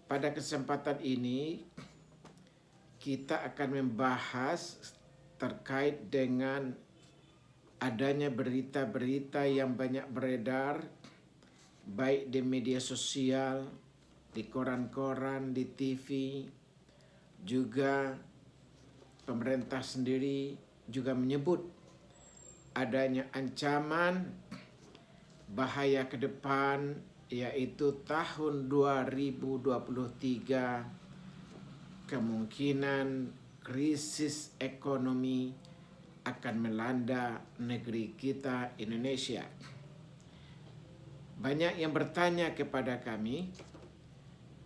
Pada kesempatan ini kita akan membahas terkait dengan adanya berita-berita yang banyak beredar baik di media sosial, di koran-koran, di TV, juga pemerintah sendiri juga menyebut adanya ancaman bahaya ke depan, yaitu tahun 2023 kemungkinan krisis ekonomi akan melanda negeri kita Indonesia. Banyak yang bertanya kepada kami,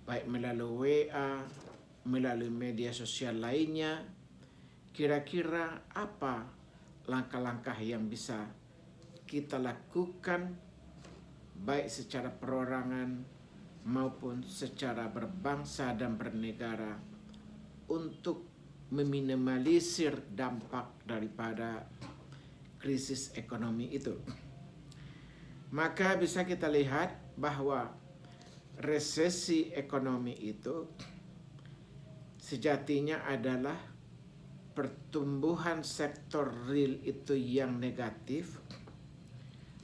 baik melalui WA, melalui media sosial lainnya, kira-kira apa langkah-langkah yang bisa kita lakukan baik secara perorangan maupun secara berbangsa dan bernegara untuk meminimalisir dampak daripada krisis ekonomi itu. Maka bisa kita lihat bahwa resesi ekonomi itu sejatinya adalah pertumbuhan sektor real itu yang negatif,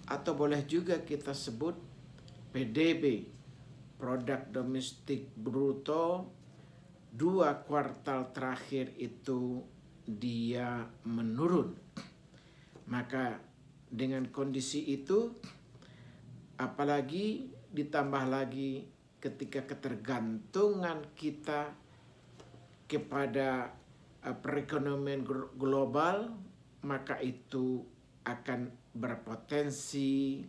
atau boleh juga kita sebut PDB, Produk Domestik Bruto, 2 kuartal terakhir itu dia menurun. Maka dengan kondisi itu, apalagi ditambah lagi ketika ketergantungan kita kepada perekonomian global, maka itu akan berpotensi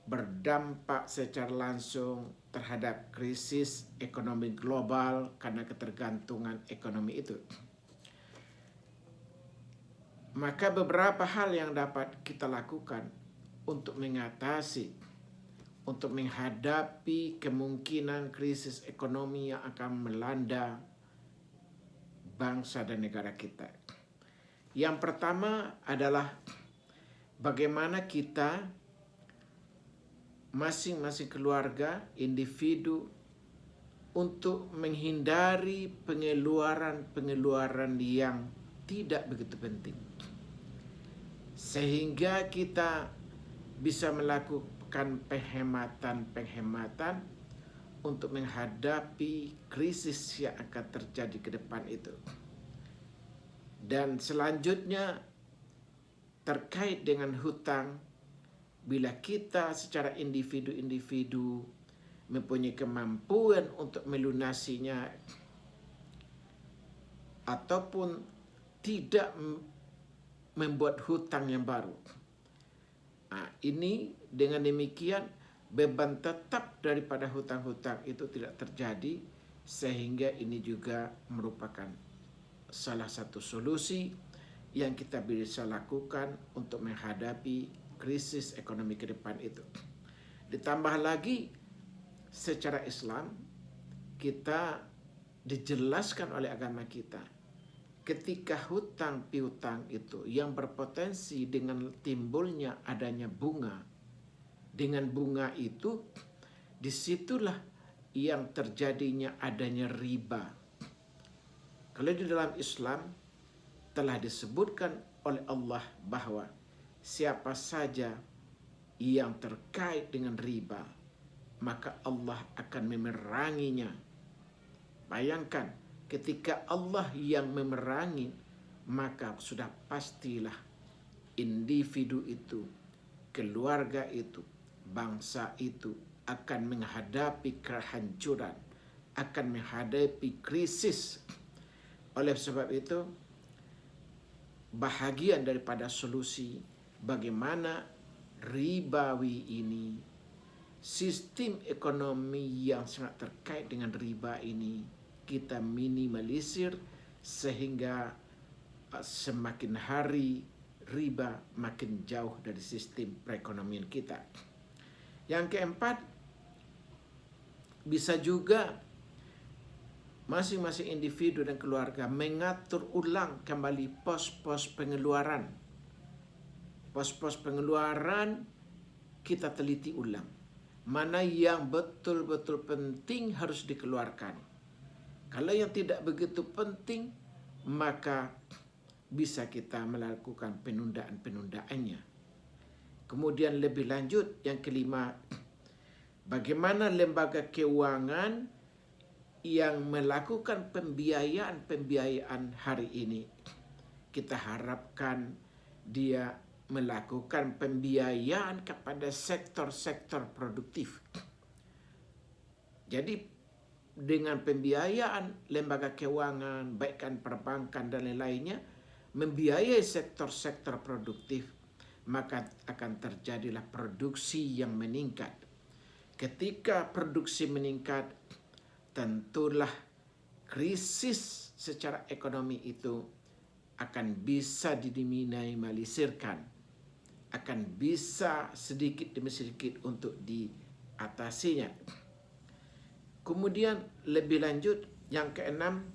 berdampak secara langsung terhadap krisis ekonomi global karena ketergantungan ekonomi itu. Maka beberapa hal yang dapat kita lakukan untuk mengatasi, untuk menghadapi kemungkinan krisis ekonomi yang akan melanda bangsa dan negara kita. Yang pertama adalah bagaimana kita masing-masing keluarga, individu, untuk menghindari pengeluaran-pengeluaran yang tidak begitu penting. Sehingga kita bisa melakukan penghematan-penghematan untuk menghadapi krisis yang akan terjadi ke depan itu. Dan selanjutnya terkait dengan hutang, bila kita secara individu-individu mempunyai kemampuan untuk melunasinya ataupun tidak membuat hutang yang baru, ini dengan demikian beban tetap daripada hutang-hutang itu tidak terjadi, sehingga ini juga merupakan salah satu solusi yang kita bisa lakukan untuk menghadapi krisis ekonomi ke depan itu. Ditambah lagi secara Islam, kita dijelaskan oleh agama kita, ketika hutang piutang itu yang berpotensi dengan timbulnya adanya bunga, dengan bunga itu disitulah yang terjadinya adanya riba. Kalau di dalam Islam telah disebutkan oleh Allah bahwa siapa saja yang terkait dengan riba, maka Allah akan memeranginya. Bayangkan, ketika Allah yang memerangi, maka sudah pastilah individu itu, keluarga itu, bangsa itu akan menghadapi kehancuran, akan menghadapi krisis. Oleh sebab itu, bahagian daripada solusi bagaimana ribawi ini, sistem ekonomi yang sangat terkait dengan riba ini kita minimalisir, sehingga semakin hari riba makin jauh dari sistem perekonomian kita. Yang keempat, bisa juga masing-masing individu dan keluarga mengatur ulang kembali pos-pos pengeluaran. Pos-pos pengeluaran kita teliti ulang. mana yang betul-betul penting harus dikeluarkan. Kalau yang tidak begitu penting, maka bisa kita melakukan penundaan-penundaannya. Kemudian lebih lanjut, yang kelima, bagaimana lembaga keuangan yang melakukan pembiayaan hari ini, kita harapkan dia melakukan pembiayaan kepada sektor-sektor produktif. Jadi dengan pembiayaan lembaga keuangan, baikkan perbankan dan lain-lainnya, membiayai sektor-sektor produktif, maka akan terjadilah produksi yang meningkat. Ketika produksi meningkat, tentulah krisis secara ekonomi itu akan bisa diminimalisirkan, akan bisa sedikit demi sedikit untuk diatasinya. Kemudian lebih lanjut, yang keenam,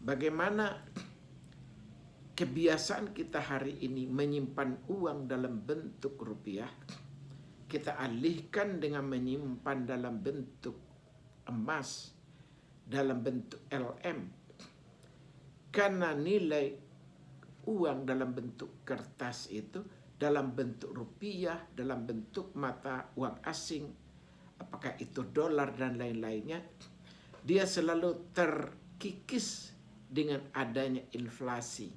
bagaimana kebiasaan kita hari ini menyimpan uang dalam bentuk rupiah, kita alihkan dengan menyimpan dalam bentuk emas, dalam bentuk LM. Karena nilai uang dalam bentuk kertas itu, dalam bentuk rupiah, dalam bentuk mata uang asing, apakah itu dolar dan lain-lainnya, dia selalu terkikis dengan adanya inflasi.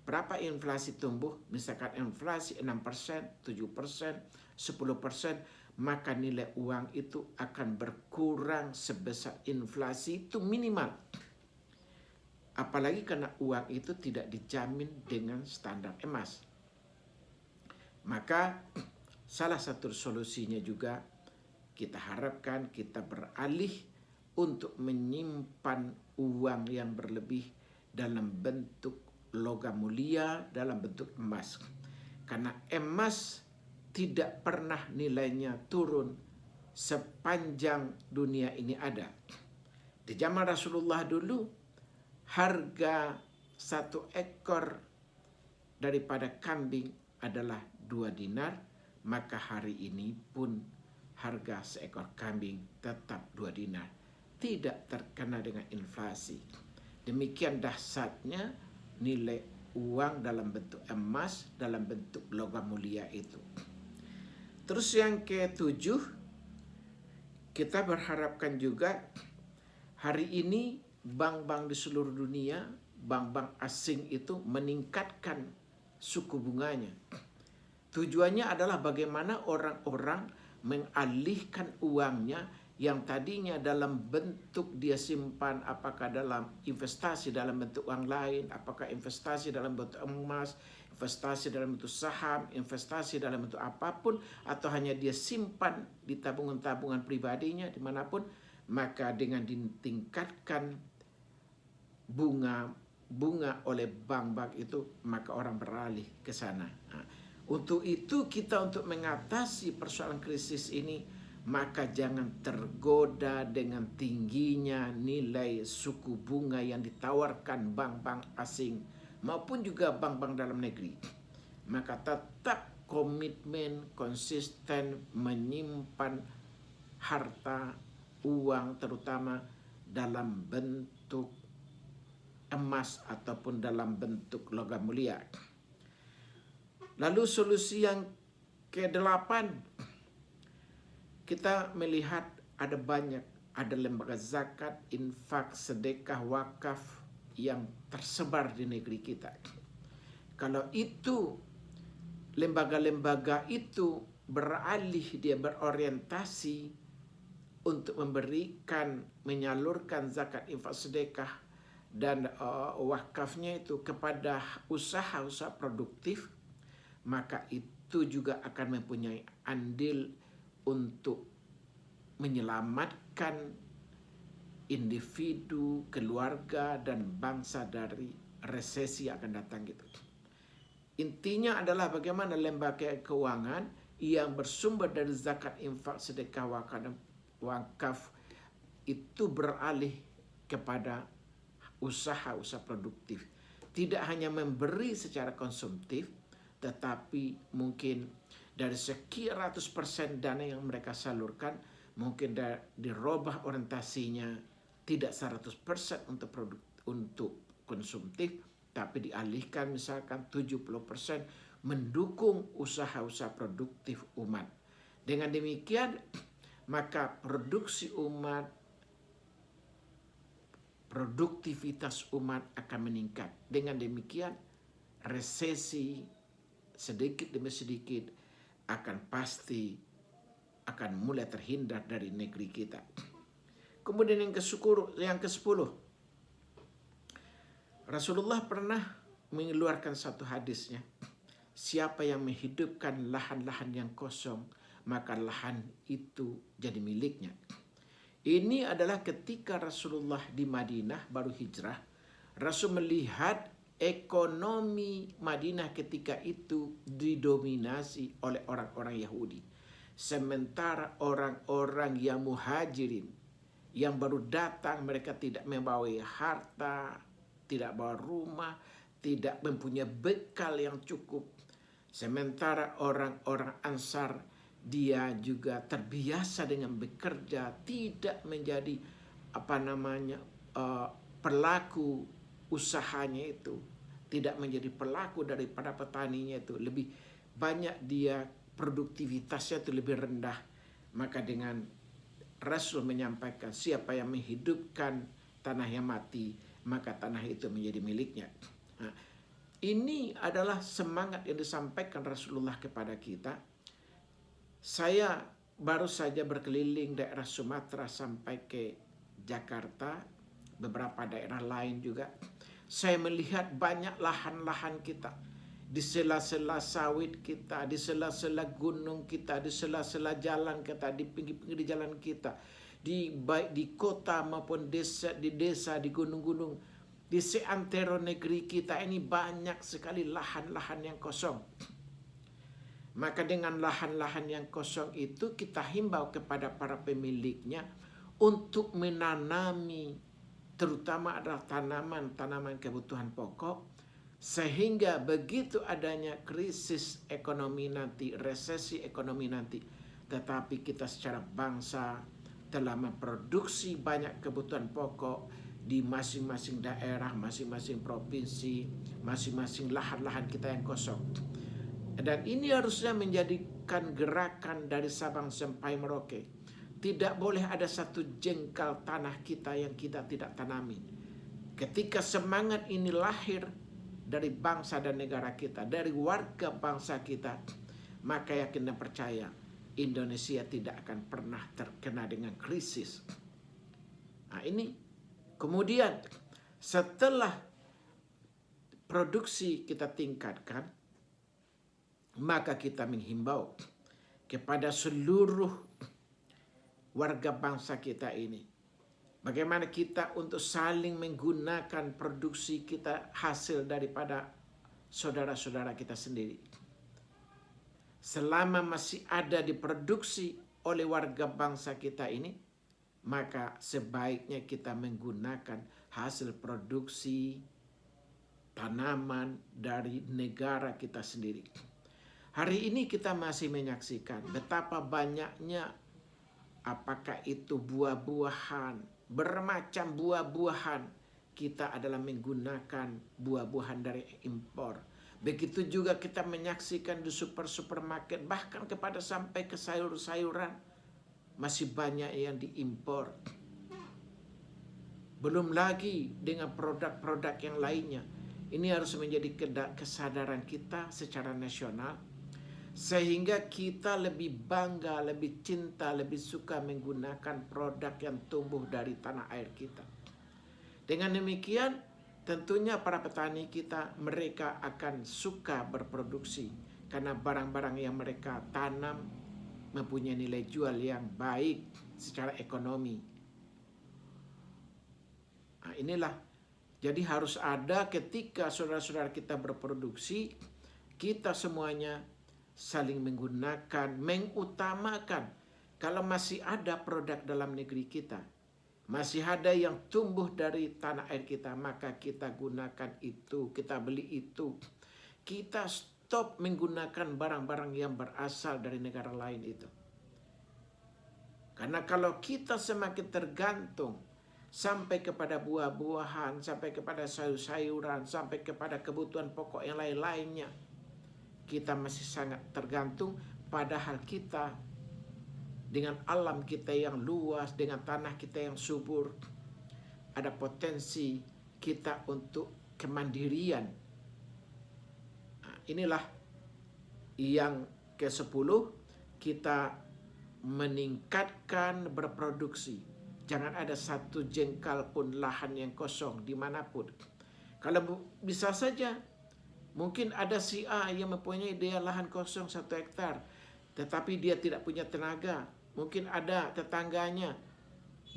Berapa inflasi tumbuh? Misalkan inflasi 6%, 7%, 10%, maka nilai uang itu akan berkurang sebesar inflasi itu minimal. Apalagi karena uang itu tidak dijamin dengan standar emas. Maka salah satu solusinya juga kita harapkan kita beralih untuk menyimpan uang yang berlebih dalam bentuk logam mulia, dalam bentuk emas. Karena emas tidak pernah nilainya turun sepanjang dunia ini ada. Di zaman Rasulullah dulu, harga 1 ekor daripada kambing adalah 2 dinar, maka hari ini pun harga seekor kambing tetap 2 dinar. Tidak terkena dengan inflasi. Demikian dahsyatnya nilai uang dalam bentuk emas, dalam bentuk logam mulia itu. Terus yang ke-7, kita berharapkan juga hari ini bank-bank di seluruh dunia, bank-bank asing itu meningkatkan suku bunganya. Tujuannya adalah bagaimana orang-orang mengalihkan uangnya yang tadinya dalam bentuk dia simpan, apakah dalam investasi dalam bentuk uang lain, apakah investasi dalam bentuk emas, investasi dalam bentuk saham, investasi dalam bentuk apapun, atau hanya dia simpan di tabungan-tabungan pribadinya dimanapun, maka dengan ditingkatkan bunga oleh bank-bank itu, maka orang beralih ke sana. Untuk itu kita untuk mengatasi persoalan krisis ini, maka jangan tergoda dengan tingginya nilai suku bunga yang ditawarkan bank-bank asing maupun juga bank-bank dalam negeri. Maka tetap komitmen konsisten menyimpan harta, uang terutama dalam bentuk emas ataupun dalam bentuk logam mulia. Lalu solusi yang ke-8, kita melihat ada banyak, ada lembaga zakat, infak, sedekah, wakaf yang tersebar di negeri kita. Kalau itu lembaga-lembaga itu beralih, dia berorientasi untuk memberikan, menyalurkan zakat, infak, sedekah dan wakafnya itu kepada usaha-usaha produktif, maka itu juga akan mempunyai andil untuk menyelamatkan individu, keluarga, dan bangsa dari resesi yang akan datang gitu. Intinya adalah bagaimana lembaga keuangan yang bersumber dari zakat, infak, sedekah, wakaf itu beralih kepada usaha-usaha produktif. Tidak hanya memberi secara konsumtif, tetapi mungkin dari sekian ratus persen dana yang mereka salurkan, mungkin dirubah orientasinya tidak 100% untuk konsumtif, tapi dialihkan misalkan 70% mendukung usaha-usaha produktif umat. Dengan demikian, maka produksi umat, produktivitas umat akan meningkat. Dengan demikian, resesi sedikit demi sedikit akan mulai terhindar dari negeri kita. Kemudian yang ke-10, Rasulullah pernah mengeluarkan satu hadisnya. Siapa yang menghidupkan lahan-lahan yang kosong, maka lahan itu jadi miliknya. Ini adalah ketika Rasulullah di Madinah baru hijrah. Rasul melihat ekonomi Madinah ketika itu didominasi oleh orang-orang Yahudi. Sementara orang-orang yang muhajirin, yang baru datang, mereka tidak membawa harta, tidak bawa rumah, tidak mempunyai bekal yang cukup. Sementara orang-orang Ansar, dia juga terbiasa dengan bekerja, tidak menjadi pelaku usahanya itu, tidak menjadi pelaku daripada petaninya itu, lebih banyak dia produktivitasnya itu lebih rendah. Maka dengan Rasul menyampaikan, siapa yang menghidupkan tanah yang mati, maka tanah itu menjadi miliknya. Nah, ini adalah semangat yang disampaikan Rasulullah kepada kita. Saya baru saja berkeliling daerah Sumatera sampai ke Jakarta, beberapa daerah lain juga. Saya melihat banyak lahan-lahan kita, di sela-sela sawit kita, di sela-sela gunung kita, di sela-sela jalan kita, di pinggir-pinggir jalan kita, baik di kota maupun di desa, di gunung-gunung, di seantero negeri kita ini banyak sekali lahan-lahan yang kosong. Maka dengan lahan-lahan yang kosong itu kita himbau kepada para pemiliknya untuk menanami, terutama adalah tanaman-tanaman kebutuhan pokok, sehingga begitu adanya krisis ekonomi nanti, resesi ekonomi nanti, tetapi kita secara bangsa telah memproduksi banyak kebutuhan pokok di masing-masing daerah, masing-masing provinsi, masing-masing lahan-lahan kita yang kosong. Dan ini harusnya menjadikan gerakan dari Sabang sampai Merauke. Tidak boleh ada satu jengkal tanah kita yang kita tidak tanami. Ketika semangat ini lahir dari bangsa dan negara kita, dari warga bangsa kita, maka yakin dan percaya Indonesia tidak akan pernah terkena dengan krisis. Nah ini, kemudian setelah produksi kita tingkatkan, maka kita menghimbau kepada seluruh warga bangsa kita ini, bagaimana kita untuk saling menggunakan produksi kita, hasil daripada saudara-saudara kita sendiri. Selama masih ada diproduksi oleh warga bangsa kita ini, maka sebaiknya kita menggunakan hasil produksi tanaman dari negara kita sendiri. Hari ini kita masih menyaksikan betapa banyaknya, apakah itu buah-buahan, bermacam buah-buahan, kita adalah menggunakan buah-buahan dari impor. Begitu juga kita menyaksikan di supermarket, bahkan kepada sampai ke sayur-sayuran, masih banyak yang diimpor. Belum lagi dengan produk-produk yang lainnya. Ini harus menjadi kesadaran kita secara nasional, sehingga kita lebih bangga, lebih cinta, lebih suka menggunakan produk yang tumbuh dari tanah air kita. Dengan demikian, tentunya para petani kita, mereka akan suka berproduksi karena barang-barang yang mereka tanam mempunyai nilai jual yang baik secara ekonomi. Nah, inilah, jadi harus ada ketika saudara-saudara kita berproduksi, kita semuanya saling menggunakan, mengutamakan. Kalau masih ada produk dalam negeri kita, masih ada yang tumbuh dari tanah air kita, maka kita gunakan itu, kita beli itu. Kita stop menggunakan barang-barang yang berasal dari negara lain itu. Karena kalau kita semakin tergantung sampai kepada buah-buahan, sampai kepada sayur-sayuran, sampai kepada kebutuhan pokok yang lain-lainnya, kita masih sangat tergantung, padahal kita dengan alam kita yang luas, dengan tanah kita yang subur, ada potensi kita untuk kemandirian. Nah, inilah yang ke-10, kita meningkatkan berproduksi. Jangan ada satu jengkal pun lahan yang kosong dimanapun. Kalau bisa saja, mungkin ada si A yang mempunyai dia lahan kosong 1 hektar, tetapi dia tidak punya tenaga. Mungkin ada tetangganya,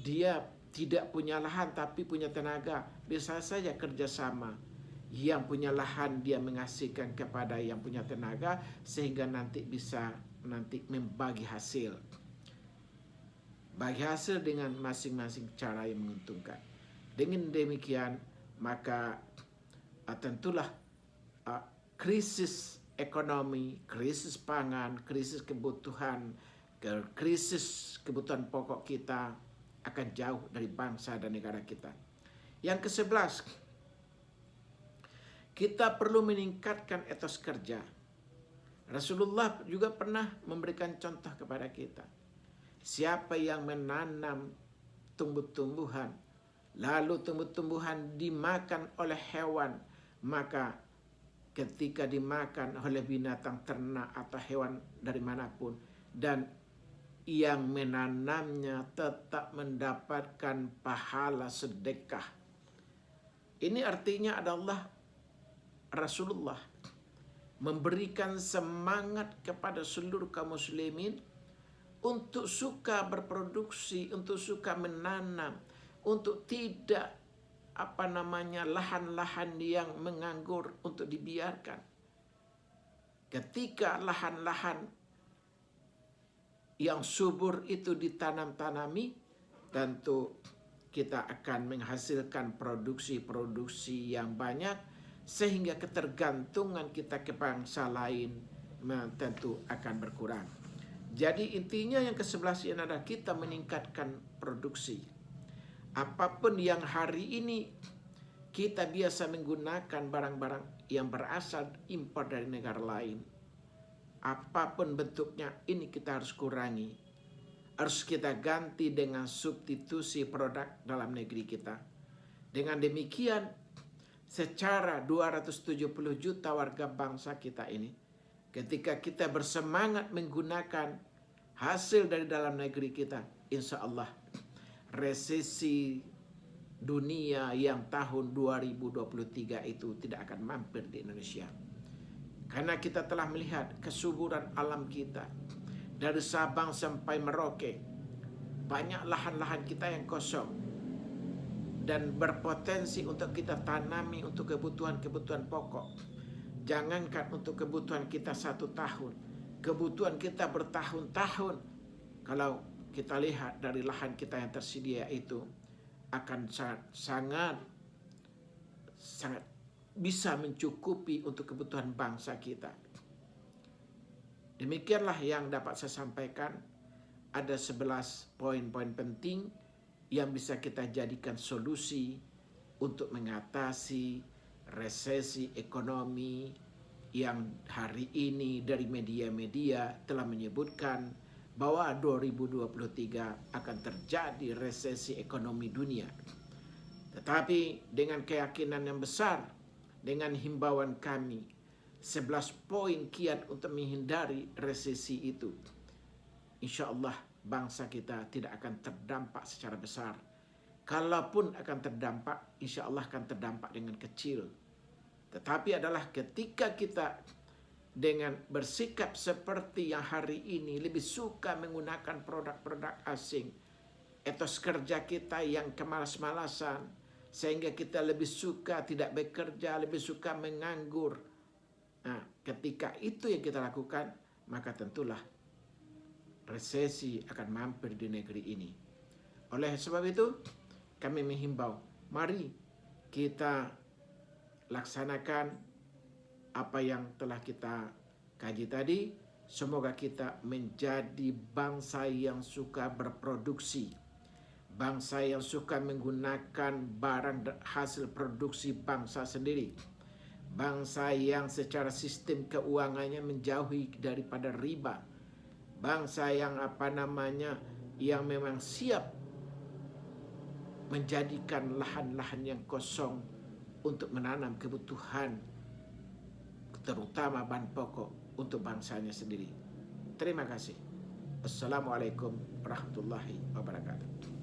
dia tidak punya lahan tapi punya tenaga. Bisa saja kerjasama. Yang punya lahan dia mengasihkan kepada yang punya tenaga, sehingga nanti bisa membagi hasil. Bagi hasil dengan masing-masing cara yang menguntungkan. Dengan demikian, maka tentulah krisis ekonomi, krisis pangan, krisis kebutuhan, krisis kebutuhan pokok kita akan jauh dari bangsa dan negara kita. Yang ke-11, kita perlu meningkatkan etos kerja. Rasulullah juga pernah memberikan contoh kepada kita. Siapa yang menanam tumbuh-tumbuhan, lalu tumbuh-tumbuhan dimakan oleh hewan, maka ketika dimakan oleh binatang ternak atau hewan dari manapun, dan yang menanamnya tetap mendapatkan pahala sedekah. Ini artinya adalah Rasulullah memberikan semangat kepada seluruh kaum muslimin untuk suka berproduksi, untuk suka menanam, untuk tidak lahan-lahan yang menganggur untuk dibiarkan. Ketika lahan-lahan yang subur itu ditanam-tanami, tentu kita akan menghasilkan produksi-produksi yang banyak, sehingga ketergantungan kita ke bangsa lain tentu akan berkurang. Jadi intinya yang ke-11 adalah kita meningkatkan produksi. Apapun yang hari ini kita biasa menggunakan barang-barang yang berasal impor dari negara lain, apapun bentuknya, ini kita harus kurangi. Harus kita ganti dengan substitusi produk dalam negeri kita. Dengan demikian, secara 270 juta warga bangsa kita ini, ketika kita bersemangat menggunakan hasil dari dalam negeri kita, insya Allah resesi dunia yang tahun 2023 itu tidak akan mampir di Indonesia. Karena kita telah melihat kesuburan alam kita. Dari Sabang sampai Merauke, banyak lahan-lahan kita yang kosong dan berpotensi untuk kita tanami untuk kebutuhan-kebutuhan pokok. Jangankan untuk kebutuhan kita 1 tahun, kebutuhan kita bertahun-tahun. Kalau kita lihat dari lahan kita yang tersedia itu, akan sangat bisa mencukupi untuk kebutuhan bangsa kita. Demikianlah yang dapat saya sampaikan. Ada 11 poin-poin penting yang bisa kita jadikan solusi untuk mengatasi resesi ekonomi yang hari ini dari media-media telah menyebutkan bahwa 2023 akan terjadi resesi ekonomi dunia. Tetapi dengan keyakinan yang besar, dengan himbauan kami, 11 poin kiat untuk menghindari resesi itu, insya Allah bangsa kita tidak akan terdampak secara besar. Kalaupun akan terdampak, insya Allah akan terdampak dengan kecil. Tetapi adalah ketika kita dengan bersikap seperti yang hari ini, lebih suka menggunakan produk-produk asing, etos kerja kita yang kemalas-malasan, sehingga kita lebih suka tidak bekerja, lebih suka menganggur. Nah, ketika itu yang kita lakukan, maka tentulah resesi akan mampir di negeri ini. Oleh sebab itu, kami menghimbau, mari kita laksanakan apa yang telah kita kaji tadi. Semoga kita menjadi bangsa yang suka berproduksi, bangsa yang suka menggunakan barang hasil produksi bangsa sendiri, bangsa yang secara sistem keuangannya menjauhi daripada riba, bangsa yang yang memang siap menjadikan lahan-lahan yang kosong untuk menanam kebutuhan, terutama bahan pokok untuk bangsanya sendiri. Terima kasih. Assalamualaikum warahmatullahi wabarakatuh.